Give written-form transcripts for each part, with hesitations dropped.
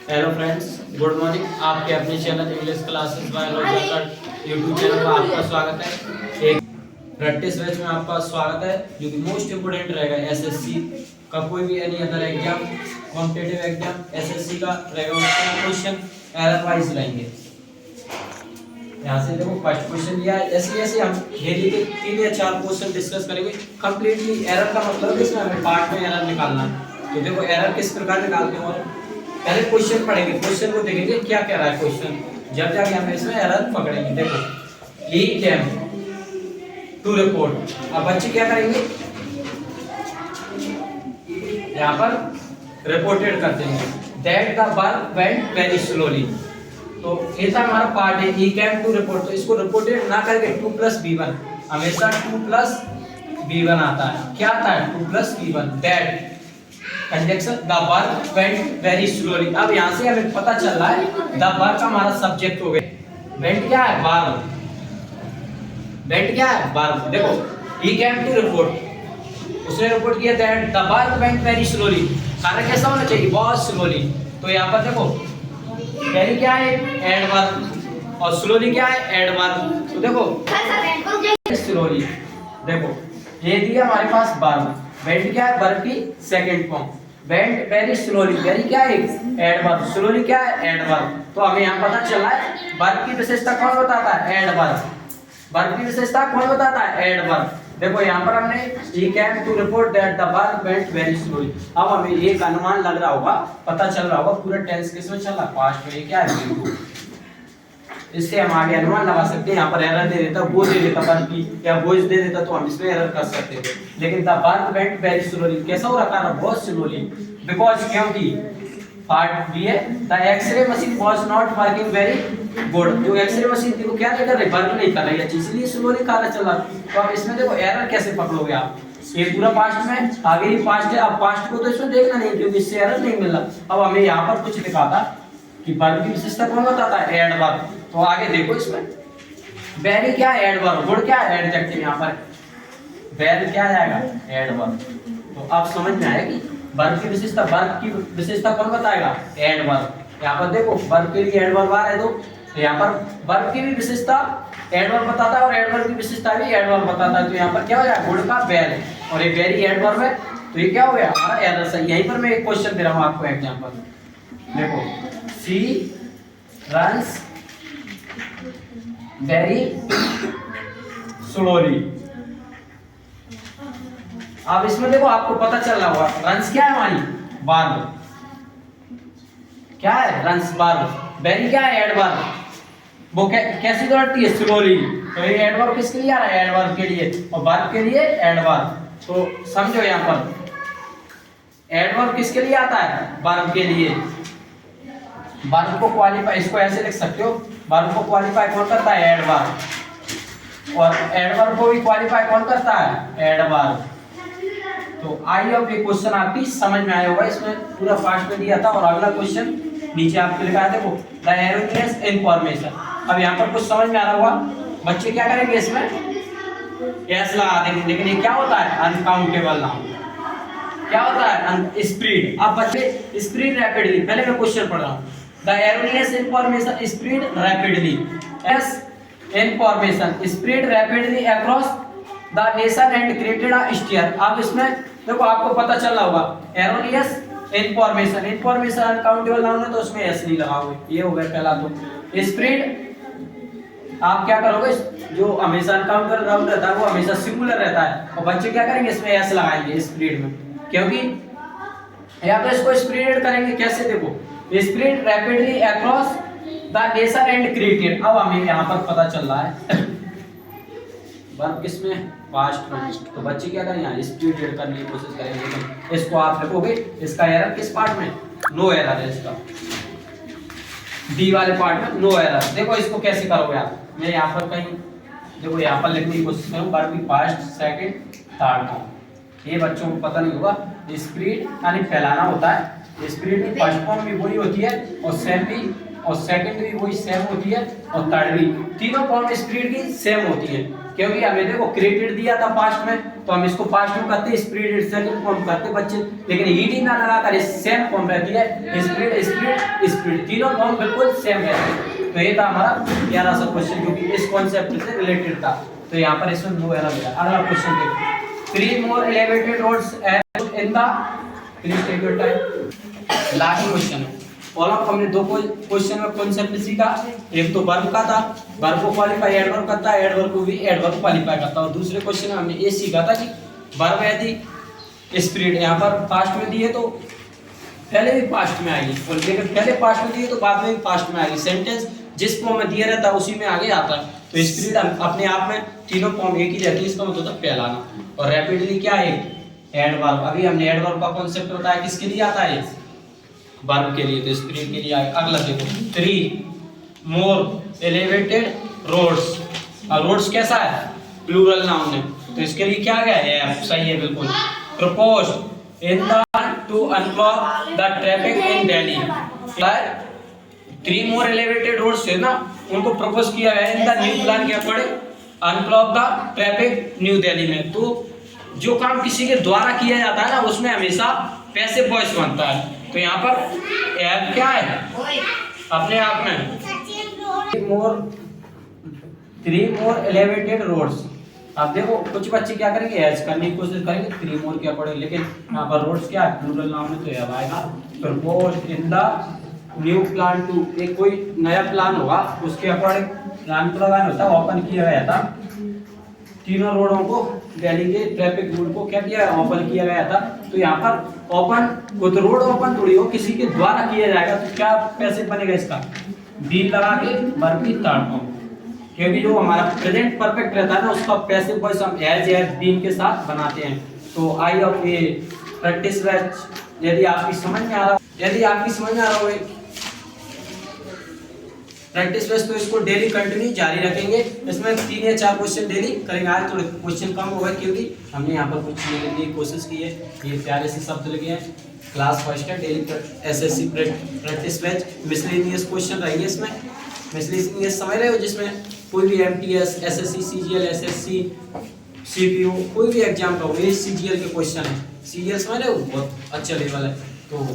Hello friends, good morning. आपके अपने channel English classes bye logical YouTube channel पर आपका स्वागत है। एक प्रैक्टिस बैच में आपका स्वागत है, जो कि मोस्ट इंपोर्टेंट रहेगा एसएससी का, कोई भी any other exam, competitive exam SSC का रहेगा, उसका क्वेश्चन एरर वाइज लाएंगे। यहाँ से देखो फर्स्ट क्वेश्चन दिया है, ऐसे ऐसे हम डेली के 3 या 4 क्वेश्चन डिस्कस करेंगे कंप्लीटली। एरर का मतलब है इसमें हमें पार्ट में एरर निकालना है। तो देखो एरर किस प्रकार निकालते हैं, और पहले क्वेश्चन पढ़ेंगे, क्वेश्चन को देखेंगे क्या कह रहा है क्वेश्चन, जब जाके हम इसमें एरर पकड़ेंगे। देखो ही केम टू रिपोर्ट, अब बच्चे क्या करेंगे, यहाँ पर रिपोर्टेड करते हैं that the work went very slowly. तो ऐसा हमारा पार्ट है, ही केम टू रिपोर्ट, तो इसको रिपोर्टेड ना करके 2 + b1, हमेशा 2 + b1 आता है। क्या आता है 2 + b1, that conjunction the work went very slowly. अब यहाँ से हमें पता चल रहा है द वर्क हमारा सब्जेक्ट हो गया, वेंट क्या है वर्ब, वेंट क्या है वर्ब। देखो ही केम टू रिपोर्ट, उसने रिपोर्ट किया that the work went very slowly, कार्य कैसा होना चाहिए, बहुत स्लोली। तो यहाँ पर देखो वेरी क्या है एडवर्ब, और स्लोली क्या है एडवर्ब। तो देखो स्लोली, देखो ये दिया हमारे पास वर्ब, वेंट क्या है वर्ब की second form, went very slowly, very क्या है एडवर्ब, स्लोली क्या है एडवर्ब। तो हमें यहाँ पता चला है वर्ब की विशेषता कौन बताता है, एडवर्ब। वर्ब की विशेषता कौन बताता है, एडवर्ब। देखो यहाँ पर हमने he came to report that the work went very slowly। अब हमें एक अनुमान लग रहा होगा, पता चल रहा होगा पूरा टेंस किसमें चल रहा है, पास्ट में। ये क्या है बिल्कुल, इससे हम आगे अनुमान लगा सकते हैं। यहाँ पर एरर दे देता, वो दे देता वर्ब की, या वॉइस दे देता, तो हम इसमें एरर कर सकते थे। लेकिन the work went very slowly कैसा हो रखा है, बहुत स्लोली, बिकॉज क्योंकि पार्ट बी है the X-ray machine was not working very good. जो एक्सरे मशीन थी वो क्या नहीं कर रही, वर्क नहीं कर रही है, इसलिए स्लोली कार्य चल रहा। तो अब इसमें देखो एरर कैसे पकड़ोगे आप, ये पूरा पास्ट में, आगे ही पास्ट है। अब पास्ट को तो इसमें देखना नहीं, क्योंकि इससे एरर नहीं मिल रहा। अब हमें यहाँ पर कुछ लिखा था कि वर्ब की विशेषता कौन बताता है, एडवर्ब। तो आगे देखो इसमें वेरी क्या है एडवर्ब, गुड क्या है एडजेक्टिव, यहाँ पर वेरी क्या जाएगा एडवर्ब। तो आप समझ में आया कि वर्ब की विशेषता, वर्ब की विशेषता कौन बताएगा, एडवर्ब। यहाँ पर देखो वर्ब के लिए एडवर्ब आ रहा है, तो यहाँ पर वर्ब की भी विशेषता एडवर्ब बताता है, और एडवर्ब की विशेषता भी एडवर्ब बताता है। तो यहाँ पर क्या हो जाएगा, गुड का वेरी, और ये वेरी एडवर्ब है, तो ये क्या हो गया हमारा एरर सही। यहीं पर मैं एक क्वेश्चन दे रहा हूँ आपको एग्जांपल, देखो सी रन्स वेरी स्लोली। अब इसमें देखो आपको पता चल रहा होगा रन्स क्या है हमारी वर्ब, क्या है रन्स वर्ब, वेरी क्या है एडवर्ब, वो कैसी दौड़ती है स्लोली। तो ये एडवर्ब किसके लिए आ रहा है, एडवर्ब के लिए, और वर्ब के लिए एडवर्ब। तो समझो यहाँ पर एडवर्ब किसके लिए आता है, वर्ब के लिए। वर्ब को क्वालिफाई, इसको ऐसे लिख सकते हो, वर्ब को क्वालिफाई कौन करता है, एडवर्ब, और एडवर्ब को भी क्वालिफाई कौन करता है, एडवर्ब। तो आई होप ये क्वेश्चन आपकी समझ में आया होगा, इसमें पूरा पास्ट में दिया था। और अगला क्वेश्चन नीचे आपके लिखा है, देखो द एरोनियस इनफॉरमेशन। अब यहाँ पर कुछ समझ में आ रहा होगा, बच्चे क्या करेंगे इसमें एस लगा देंगे, लेकिन ये क्या होता है अनकाउंटेबल नाउन, क्या होता है स्प्रेड। अब बच्चे स्प्रेड रैपिडली, पहले मैं क्वेश्चन पढ़ रहा हूँ, the erroneous information spread rapidly, as information spread rapidly across the nation and created a stir. अब इसमें देखो आपको पता चल रहा होगा erroneous information, information uncountable noun है, तो उसमें एस नहीं लगाओगे, ये हो गया पहला। तो स्प्रेड आप क्या करोगे, जो हमेशा अनकाउंटेबल नाउन रहता है वो हमेशा सिंगुलर रहता है, और बच्चे क्या करेंगे इसमें एस लगाएंगे स्प्रेड में, क्योंकि या तो इसको स्प्रेड करेंगे कैसे, देखो spread rapidly across the nation and created. अब हमें यहाँ पर पता चल रहा है वर्ब किसमें, पास्ट में, तो बच्चे क्या करेंगे यहाँ स्प्रेड करने की कोशिश करेंगे, लेकिन इसको आप लिखोगे, इसका एरर किस पार्ट में, नो एरर है इसका, डी वाले पार्ट में नो एरर। देखो इसको कैसे करोगे आप, मैं यहाँ पर कहीं देखो यहाँ पर लिखने की कोशिश करूँ, वर्ब की पास्ट सेकंड थर्ड फॉर्म, ये बच्चों को पता नहीं होगा। स्प्रेड यानी फैलाना होता है, स्प्रेड की फर्स्ट फॉर्म भी वही होती है, और सेम भी, और सेकंड भी वही सेम होती है, और थर्ड भी, तीनों फॉर्म स्प्रेड की सेम होती है। क्योंकि हमें देखो क्रिएटेड दिया था पास्ट में, तो हम इसको पास्ट में करते हैं, स्प्रिट इटसेल्फ को हम करते बच्चे, लेकिन ईडी ना लगा कर सेम फॉर्म रहती है, स्प्रिट स्प्रिट स्प्रिट, तीनों फॉर्म बिल्कुल सेम रहते हैं। तो ये था हमारा 11वां क्वेश्चन जो कि इस कॉन्सेप्ट से रिलेटेड था। तो यहाँ पर इसमें 2 एरर मिला। अगला क्वेश्चन देखो, 3 more elevated roads in the, please take your time. Last question है। और हमने 2 क्वेश्चन में कॉन्सेप्ट सीखा, एक तो वर्ब का था, वर्ब को क्वालिफाई एडवर्ब करता है, एडवर्ब को भी एडवर्ब क्वालिफाई करता है। और दूसरे क्वेश्चन में हमने ये सीखा था कि वर्ब यदि स्प्रिट यहाँ पर पास्ट में दिए तो पहले भी पास्ट में आएगी, और लेकिन पहले पास्ट में दिए तो बाद में भी पास्ट में आएगी। सेंटेंस जिस फॉर्म में दिया रहता है उसी में आगे आता है। तो स्प्रिट अपने आप में तीनों फॉर्म एक ही रहती है, इसका मतलब पहला ना। और रैपिडली क्या है, एडवर्ब। अभी हमने एडवर्ब का कॉन्सेप्ट बताया, किसके लिए आता है, वर्ब के लिए। तो स्प्रिट के लिए आएगा। अगला देखो, 3 more elevated roads। और रोड्स कैसा है, प्लूरल नाउन है, तो इसके लिए क्या गया है, सही है बिल्कुल। Proposed in the two unblock the traffic in Delhi. 3 more elevated roads है ना, उनको प्रपोज किया गया इन द न्यू प्लान के according unblock the traffic new Delhi में। तो जो काम किसी के द्वारा किया जाता है ना, उसमें हमेशा पैसिव वॉइस बनता है। तो यहाँ पर एड क्या है, अपने आप में 3 more elevated roads। अब देखो कुछ बच्चे क्या करेंगे, एज करने की कोशिश करेंगे 3 more क्या पढ़े, लेकिन यहाँ पर रोड्स क्या है, प्लूरल नाउन है, तो अब आएगा proposed in the new plan too. एक कोई नया प्लान होगा, उसके अकॉर्डिंग प्लान प्रोग्राम होता है, ओपन किया गया था तीनों रोडों को, दिल्ली के ट्रैफिक रूल को क्या किया, ओपन किया गया था। तो यहाँ पर ओपन को तो रोड ओपन थोड़ी हो, किसी के द्वारा किया जाएगा, तो क्या पैसे बनेगा इसका, बीन लगा के वर्ब की थर्ड फॉर्म, क्योंकि जो हमारा प्रेजेंट परफेक्ट रहता है ना, उसका पैसिव वॉइस हम एज बीन के साथ बनाते हैं। तो आई ऑफ ये प्रैक्टिस बैच यदि आपकी समझ में आ रहा हो प्रैक्टिस बेस, तो इसको डेली कंटिन्यू जारी रखेंगे। इसमें 3 या 4 क्वेश्चन डेली करेंगे। आज थोड़े क्वेश्चन कम हो गए क्योंकि हमने यहाँ पर कुछ लिखने की कोशिश की है, ये प्यारे से शब्द लिखे हैं। क्लास फर्स्ट है, डेली एसएससी प्रैक्टिस बेच। मिसलेनियस क्वेश्चन रहेंगे इसमें, मिसलेनियस समझ रहे हो, जिसमें कोई भी MTS, SSC, CGL, SSC, CPU, कोई भी एग्जाम का हो, ये सीजीएल के क्वेश्चन है। सीजीएल समझ रहे हो, बहुत अच्छा लेवल है। तो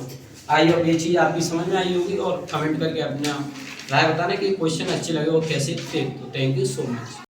आई होप ये चीज़ आपकी समझ में आई होगी, और कमेंट करके अपना राय बताने कि क्वेश्चन अच्छे लगे वो कैसे थे। तो थैंक यू सो मच।